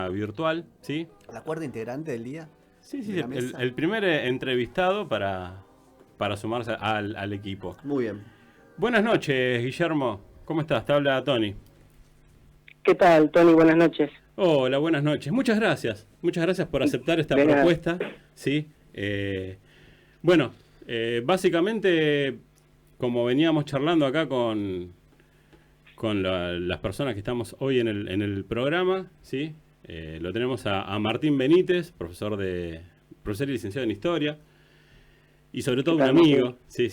virtual, ¿sí? ¿La cuarta integrante del día? Sí, ¿De sí, la mesa? el primer entrevistado para sumarse al equipo. Muy bien. Buenas noches, Guillermo. ¿Cómo estás? Te habla Tony. ¿Qué tal, Tony? Buenas noches. Hola, buenas noches. Muchas gracias. Muchas gracias por aceptar esta De nada. propuesta, ¿sí? Bueno, básicamente, como veníamos charlando acá con las personas que estamos hoy en el programa, ¿sí? Lo tenemos a Martín Benítez, profesor y licenciado en Historia, y sobre todo un amigo, sí.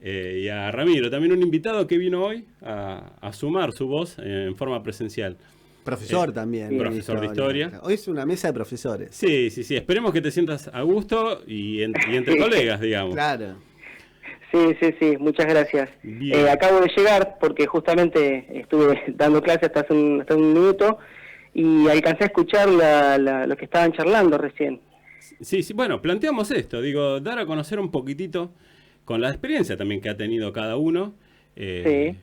Y a Ramiro, también un invitado que vino hoy a sumar su voz en forma presencial. Profesor también. Profesor de Historia. Hoy es una mesa de profesores. Sí. Esperemos que te sientas a gusto y entre colegas, digamos. Claro. Sí, muchas gracias. Acabo de llegar porque justamente estuve dando clases hasta hace un minuto y alcancé a escuchar lo que estaban charlando recién. Sí, bueno, planteamos esto, dar a conocer un poquitito, con la experiencia también que ha tenido cada uno, Sí.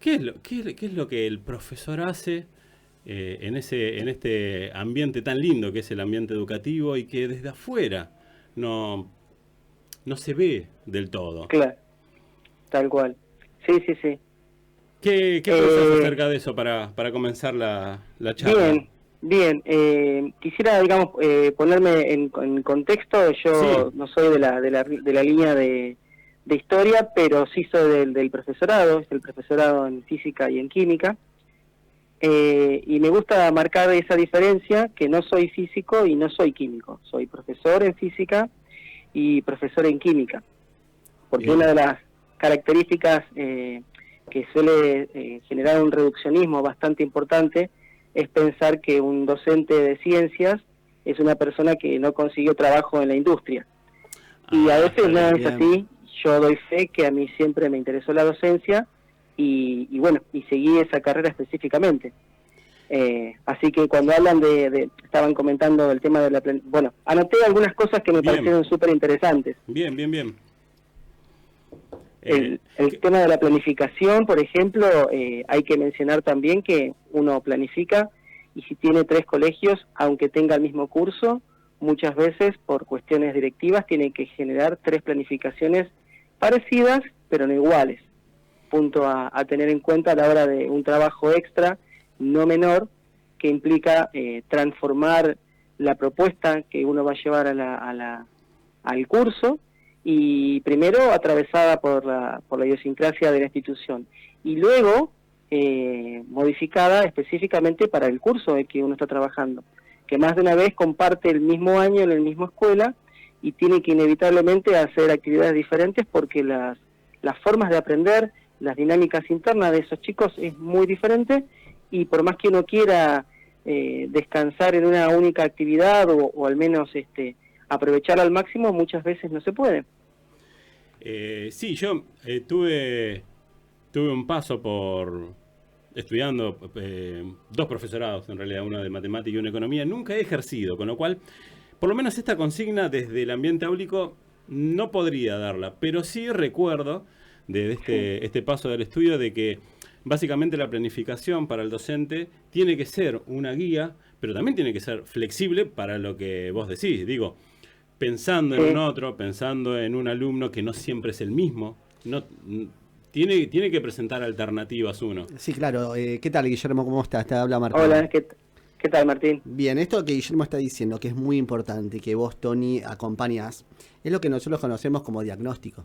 ¿qué es lo que el profesor hace en este ambiente tan lindo que es el ambiente educativo y que desde afuera no se ve del todo? Claro, tal cual. Sí. ¿Qué pensás acerca de eso para comenzar la charla? Bien. Quisiera, digamos, ponerme en contexto. Yo Sí. no soy de la línea de historia, pero sí soy del profesorado. Es el profesorado en física y en química. Y me gusta marcar esa diferencia, que no soy físico y no soy químico. Soy profesor en física y profesor en química. Porque Bien. una de las características que suele generar un reduccionismo bastante importante es pensar que un docente de ciencias es una persona que no consiguió trabajo en la industria. Y a veces no es así. Yo doy fe que a mí siempre me interesó la docencia y seguí esa carrera específicamente. Así que cuando hablan estaban comentando el tema de anoté algunas cosas que me parecieron súper interesantes. Bien. El tema de la planificación, por ejemplo, hay que mencionar también que uno planifica y si tiene 3 colegios, aunque tenga el mismo curso, muchas veces por cuestiones directivas tiene que generar 3 planificaciones parecidas, pero no iguales. Punto a tener en cuenta a la hora de un trabajo extra, no menor, que implica transformar la propuesta que uno va a llevar al curso, y primero atravesada por la idiosincrasia de la institución y luego modificada específicamente para el curso en que uno está trabajando, que más de una vez comparte el mismo año en la misma escuela y tiene que inevitablemente hacer actividades diferentes porque las formas de aprender, las dinámicas internas de esos chicos es muy diferente, y por más que uno quiera descansar en una única actividad o al menos aprovecharla al máximo, muchas veces no se puede. Sí, yo tuve un paso por estudiando 2 profesorados, en realidad, uno de matemática y uno de economía. Nunca he ejercido, con lo cual, por lo menos esta consigna desde el ambiente áulico no podría darla, pero sí recuerdo de este paso del estudio de que básicamente la planificación para el docente tiene que ser una guía, pero también tiene que ser flexible para lo que vos decís. Pensando en un otro, pensando en un alumno que no siempre es el mismo, tiene que presentar alternativas uno. Sí, claro. ¿Qué tal, Guillermo? ¿Cómo estás? Te habla Martín. Hola, ¿qué tal, Martín? Bien, esto que Guillermo está diciendo, que es muy importante, que vos, Tony, acompañás, es lo que nosotros conocemos como diagnóstico.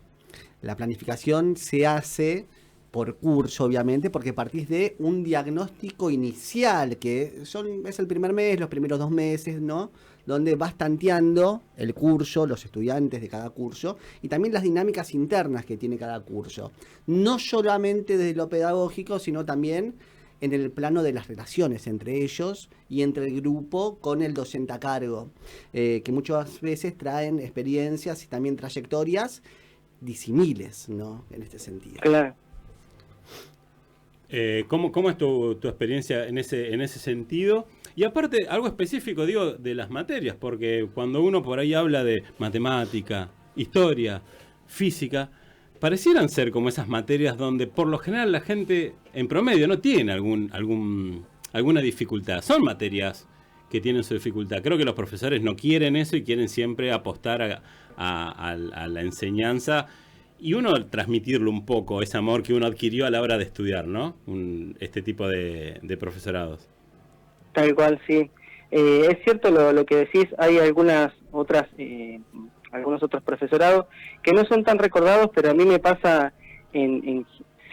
La planificación se hace por curso, obviamente, porque partís de un diagnóstico inicial, que es el primer mes, los primeros 2 meses, ¿no? Donde vas tanteando el curso, los estudiantes de cada curso, y también las dinámicas internas que tiene cada curso. No solamente desde lo pedagógico, sino también en el plano de las relaciones entre ellos y entre el grupo con el docente a cargo, que muchas veces traen experiencias y también trayectorias disímiles, ¿no? En este sentido. Claro. ¿Cómo es tu experiencia en ese sentido? Y aparte, algo específico, de las materias, porque cuando uno por ahí habla de matemática, historia, física, parecieran ser como esas materias donde por lo general la gente en promedio no tiene alguna dificultad. Son materias que tienen su dificultad. Creo que los profesores no quieren eso y quieren siempre apostar a la enseñanza y uno transmitirle un poco ese amor que uno adquirió a la hora de estudiar, ¿no? Este tipo de profesorados. Tal cual, sí. Es cierto lo que decís, hay algunos otros profesorados que no son tan recordados, pero a mí me pasa,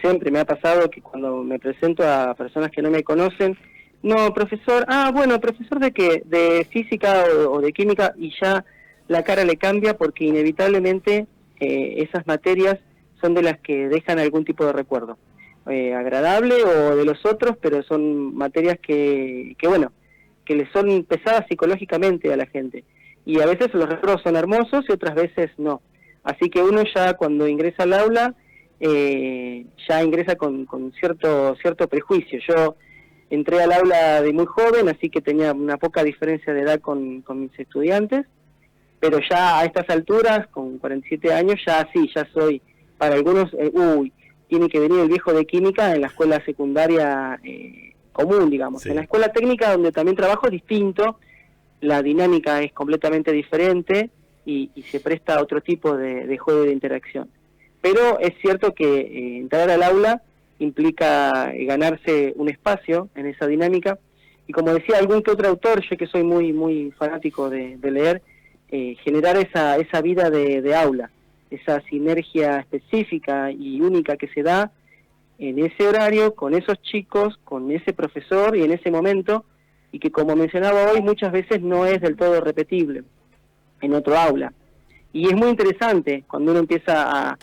siempre me ha pasado que cuando me presento a personas que no me conocen, no, profesor, bueno, profesor de qué, de física o de química, y ya la cara le cambia porque inevitablemente esas materias son de las que dejan algún tipo de recuerdo. Agradable o de los otros, pero son materias que bueno, que le son pesadas psicológicamente a la gente. Y a veces los recuerdos son hermosos y otras veces no. Así que uno ya cuando ingresa al aula, ya ingresa con cierto prejuicio. Yo entré al aula de muy joven, así que tenía una poca diferencia de edad con mis estudiantes, pero ya a estas alturas, con 47 años, ya sí, ya soy, para algunos, tiene que venir el viejo de química en la escuela secundaria común, digamos. Sí. En la escuela técnica, donde también trabajo, es distinto, la dinámica es completamente diferente y se presta a otro tipo de juego de interacción. Pero es cierto que entrar al aula implica ganarse un espacio en esa dinámica, y como decía algún que otro autor, yo que soy muy fanático de leer, generar esa vida de aula, esa sinergia específica y única que se da en ese horario, con esos chicos, con ese profesor y en ese momento, y que como mencionaba hoy, muchas veces no es del todo repetible en otro aula. Y es muy interesante cuando uno empieza a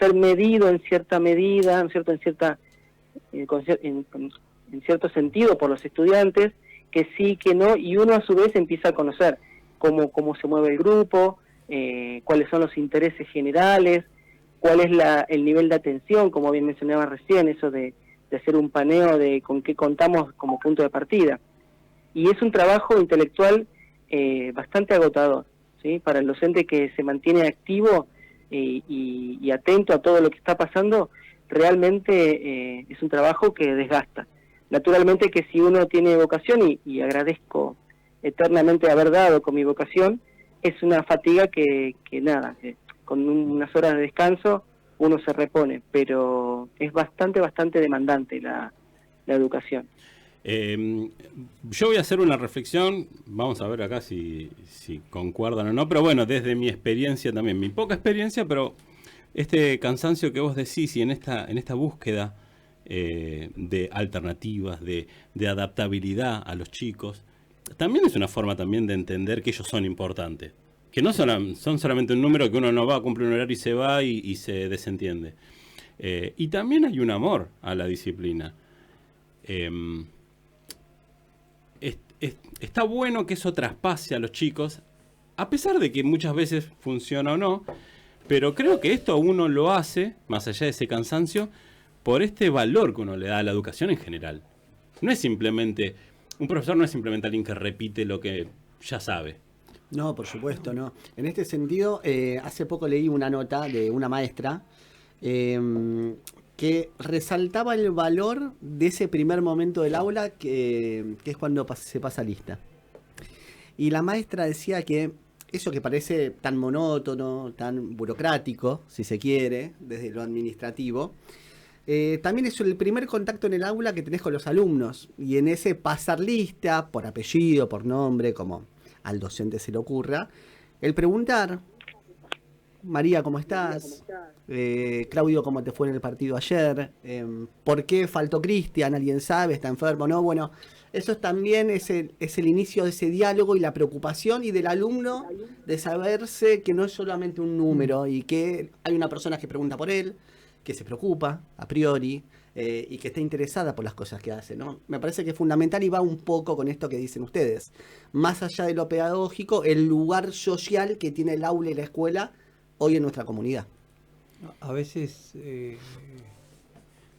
ser medido en cierta medida, en cierto sentido por los estudiantes, que sí, que no, y uno a su vez empieza a conocer cómo se mueve el grupo, cuáles son los intereses generales, cuál es el nivel de atención, como bien mencionaba recién, eso de hacer un paneo de con qué contamos como punto de partida. Y es un trabajo intelectual bastante agotador, ¿sí? Para el docente que se mantiene activo y atento a todo lo que está pasando, realmente es un trabajo que desgasta. Naturalmente que si uno tiene vocación, y agradezco eternamente haber dado con mi vocación, es una fatiga que con unas horas de descanso uno se repone, pero es bastante demandante la educación. Yo voy a hacer una reflexión, vamos a ver acá si concuerdan o no, pero bueno, desde mi experiencia también, mi poca experiencia, pero este cansancio que vos decís y en esta búsqueda de alternativas, de adaptabilidad a los chicos, también es una forma también de entender que ellos son importantes, que no son solamente un número que uno no va a cumplir un horario y se va y se desentiende. Y también hay un amor a la disciplina. Está bueno que eso traspase a los chicos, a pesar de que muchas veces funciona o no, pero creo que esto uno lo hace, más allá de ese cansancio, por este valor que uno le da a la educación en general. No es simplemente, un profesor no es simplemente alguien que repite lo que ya sabe. No, por supuesto, no. En este sentido, hace poco leí una nota de una maestra que resaltaba el valor de ese primer momento del aula que es cuando se pasa lista. Y la maestra decía que eso que parece tan monótono, tan burocrático, si se quiere, desde lo administrativo, también es el primer contacto en el aula que tenés con los alumnos. Y en ese pasar lista, por apellido, por nombre, como al docente se le ocurra, el preguntar: María, ¿cómo estás? Claudio, ¿cómo te fue en el partido ayer? ¿Por qué faltó Cristian? ¿Alguien sabe? ¿Está enfermo? No, bueno, eso también es el inicio de ese diálogo y la preocupación y del alumno de saberse que no es solamente un número y que hay una persona que pregunta por él, que se preocupa a priori y que está interesada por las cosas que hace, ¿no? Me parece que es fundamental y va un poco con esto que dicen ustedes. Más allá de lo pedagógico, el lugar social que tiene el aula y la escuela hoy en nuestra comunidad. A veces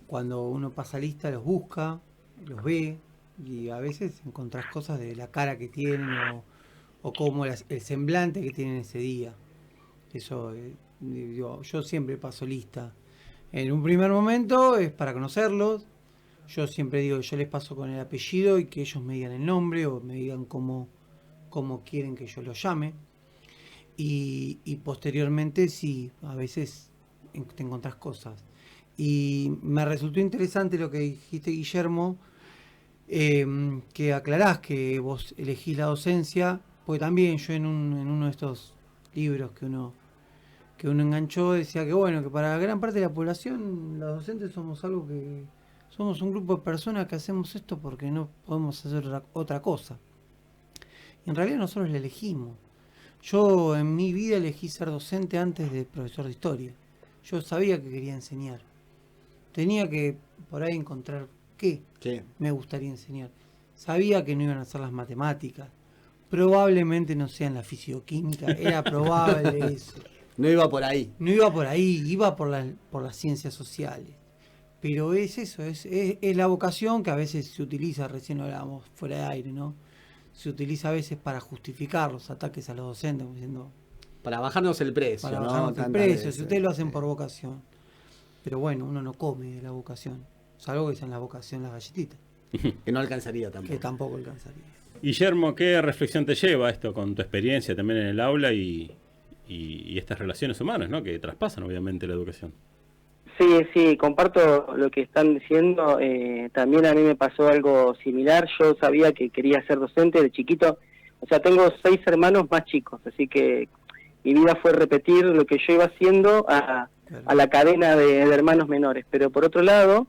cuando uno pasa lista los busca, los ve y a veces encontrás cosas de la cara que tienen o como el semblante que tienen ese día. Eso, yo siempre paso lista. En un primer momento es para conocerlos. Yo siempre digo que yo les paso con el apellido y que ellos me digan el nombre o me digan cómo quieren que yo los llame. Y posteriormente, sí, a veces te encontrás cosas. Y me resultó interesante lo que dijiste, Guillermo, que aclarás que vos elegís la docencia, porque también yo en uno de estos libros que uno enganchó decía que bueno, que para gran parte de la población los docentes somos un grupo de personas que hacemos esto porque no podemos hacer otra cosa. Y en realidad nosotros la elegimos. Yo en mi vida elegí ser docente antes de profesor de historia. Yo sabía que quería enseñar. Tenía que por ahí encontrar qué me gustaría enseñar. Sabía que no iban a ser las matemáticas. Probablemente no sean la fisioquímica. Era probable eso. No iba por ahí. No iba por ahí, iba por las ciencias sociales. Pero es eso, es la vocación que a veces se utiliza, recién lo hablábamos fuera de aire, ¿no? Se utiliza a veces para justificar los ataques a los docentes, como diciendo, para bajarnos el precio. para ¿no? bajarnos el Tantas precio, veces. si ustedes lo hacen por vocación. Pero bueno, uno no come de la vocación, salvo que sean la vocación las galletitas, Que no alcanzaría tampoco. que tampoco alcanzaría. Guillermo, ¿qué reflexión te lleva esto con tu experiencia también en el aula y estas relaciones humanas, ¿no? Que traspasan obviamente la educación? Sí, comparto lo que están diciendo. También a mí me pasó algo similar. Yo sabía que quería ser docente de chiquito. O sea, tengo 6 hermanos más chicos, así que mi vida fue repetir lo que yo iba haciendo a la cadena de hermanos menores. Pero por otro lado,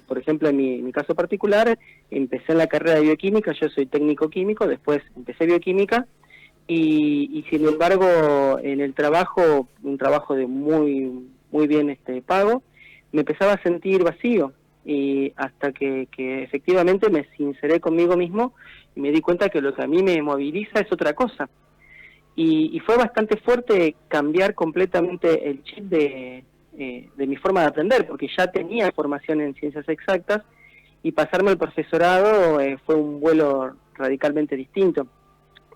por ejemplo, en mi caso particular, empecé en la carrera de bioquímica. Yo soy técnico químico, después empecé bioquímica. Y sin embargo, en el trabajo, un trabajo de muy bien pago, me empezaba a sentir vacío, y hasta que efectivamente me sinceré conmigo mismo y me di cuenta que lo que a mí me moviliza es otra cosa. Y fue bastante fuerte cambiar completamente el chip de mi forma de aprender, porque ya tenía formación en ciencias exactas, y pasarme al profesorado fue un vuelo radicalmente distinto,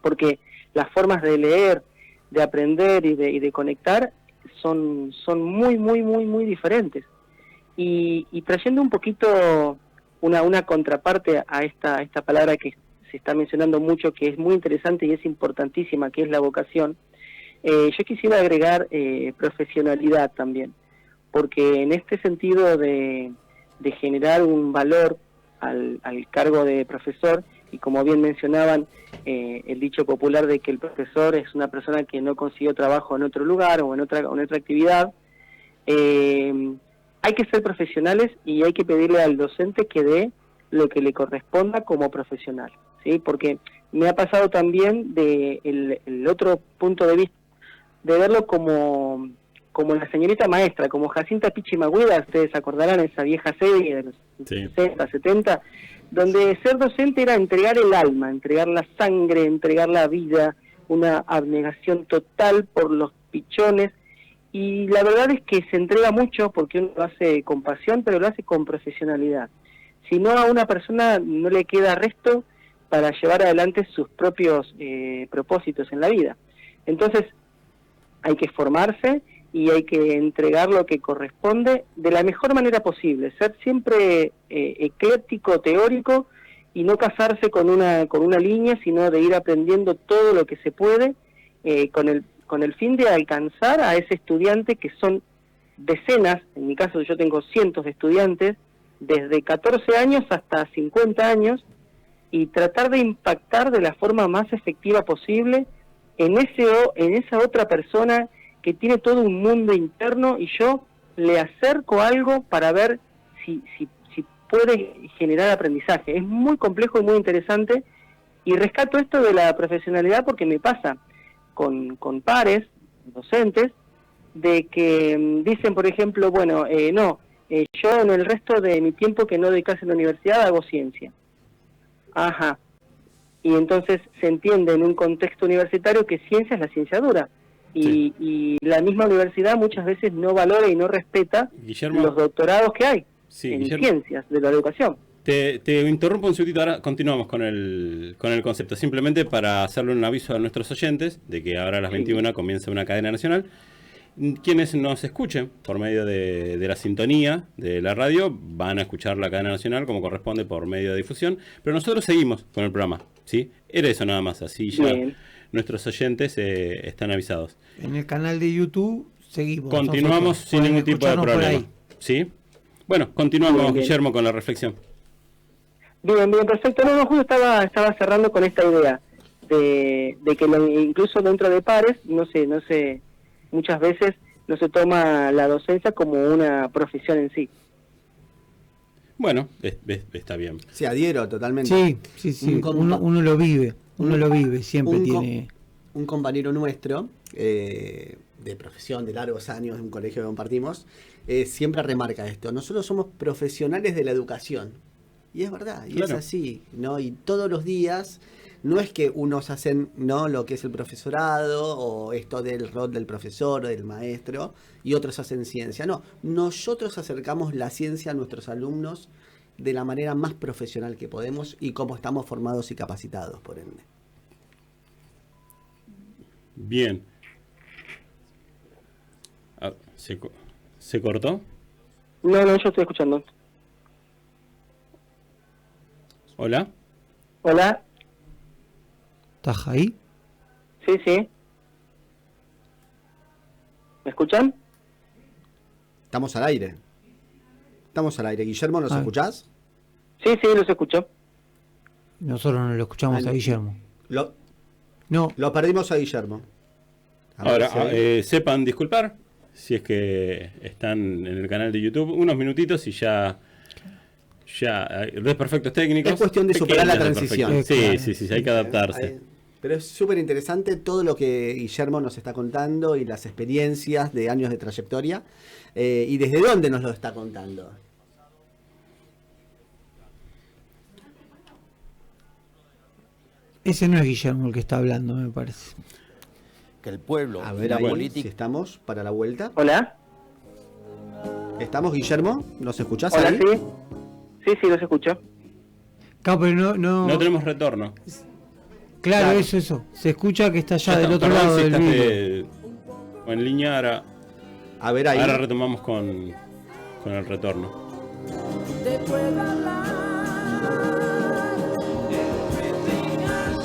porque las formas de leer, de aprender y de conectar son muy diferentes. Y trayendo un poquito una contraparte a esta palabra que se está mencionando mucho, que es muy interesante y es importantísima, que es la vocación, yo quisiera agregar profesionalidad también, porque en este sentido de generar un valor al cargo de profesor, y como bien mencionaban, el dicho popular de que el profesor es una persona que no consiguió trabajo en otro lugar o en otra actividad, hay que ser profesionales y hay que pedirle al docente que dé lo que le corresponda como profesional, ¿sí? Porque me ha pasado también el otro punto de vista, de verlo como la señorita maestra, como Jacinta Pichimahuida. Ustedes acordarán esa vieja serie de los 60, 70, donde ser docente era entregar el alma, entregar la sangre, entregar la vida, una abnegación total por los pichones, y la verdad es que se entrega mucho porque uno lo hace con pasión, pero lo hace con profesionalidad. Si no, a una persona no le queda resto para llevar adelante sus propios propósitos en la vida. Entonces, hay que formarse y hay que entregar lo que corresponde de la mejor manera posible, ser siempre ecléctico, teórico, y no casarse con una línea, sino de ir aprendiendo todo lo que se puede, con el fin de alcanzar a ese estudiante, que son decenas. En mi caso yo tengo cientos de estudiantes, desde 14 años hasta 50 años, y tratar de impactar de la forma más efectiva posible en esa otra persona que tiene todo un mundo interno, y yo le acerco algo para ver si puede generar aprendizaje. Es muy complejo y muy interesante, y rescato esto de la profesionalidad porque me pasa con pares, docentes, de que dicen, por ejemplo, bueno, yo en el resto de mi tiempo que no doy clase en la universidad hago ciencia. Ajá. Y entonces se entiende en un contexto universitario que ciencia es la ciencia dura. Y la misma universidad muchas veces no valora y no respeta, Guillermo, los doctorados que hay en Guillermo, ciencias de la educación. Te interrumpo un segundito, ahora continuamos con el concepto, simplemente para hacerle un aviso a nuestros oyentes de que ahora a las 21 comienza una cadena nacional. Quienes nos escuchen por medio de la sintonía de la radio van a escuchar la cadena nacional como corresponde por medio de difusión, pero nosotros seguimos con el programa, ¿sí? Era eso nada más, así ya Bien. nuestros oyentes están avisados. En el canal de YouTube seguimos. Continuamos Nosotros sin pueden ningún tipo de escucharnos por problema, ahí. ¿sí? Bueno, continuamos, Bien, bien. Guillermo, con la reflexión. Bien, bien, perfecto. No, justo estaba cerrando con esta idea de que incluso dentro de pares, no sé, muchas veces no se toma la docencia como una profesión en sí. Bueno, está bien. Sí, adhiero totalmente. Sí, Un compa- uno lo vive, siempre un tiene... un compañero nuestro, de profesión de largos años, de un colegio que compartimos, siempre remarca esto. Nosotros somos profesionales de la educación. Y es verdad, y Claro. es así, ¿no? Y todos los días, no es que unos hacen, ¿no?, lo que es el profesorado, o esto del rol del profesor o del maestro, y otros hacen ciencia. No, nosotros acercamos la ciencia a nuestros alumnos de la manera más profesional que podemos y como estamos formados y capacitados, por ende. Bien. Ah, ¿se cortó? No, yo estoy escuchando. Hola. Hola, ¿Estás ahí? sí. ¿Me escuchan? Estamos al aire. Estamos al aire. Guillermo, ¿nos Ah. escuchás? Sí, los escucho. Nosotros no lo escuchamos a Guillermo. No, Lo perdimos a Guillermo. A ver Ahora, si hay- sepan disculpar si es que están en el canal de YouTube unos minutitos y ya desperfectos técnicos. Es cuestión de superar la pequeños transición. desperfectos. Sí, hay que adaptarse. Ahí. Pero es súper interesante todo lo que Guillermo nos está contando y las experiencias de años de trayectoria. ¿Y desde dónde nos lo está contando? ese no es Guillermo el que está hablando, me parece. Que el pueblo A y ver, la ahí, política si estamos para la vuelta. Hola, ¿Estamos, Guillermo? ¿Nos escuchás hola, ahí? sí, los escucho. Claro, pero no... No tenemos retorno. Claro, Claro. eso. Se escucha que está allá Ya del está, otro perdón lado si del estás vidrio. en línea ahora. A ver ahí. Ahora retomamos con el retorno. Te puedo hablar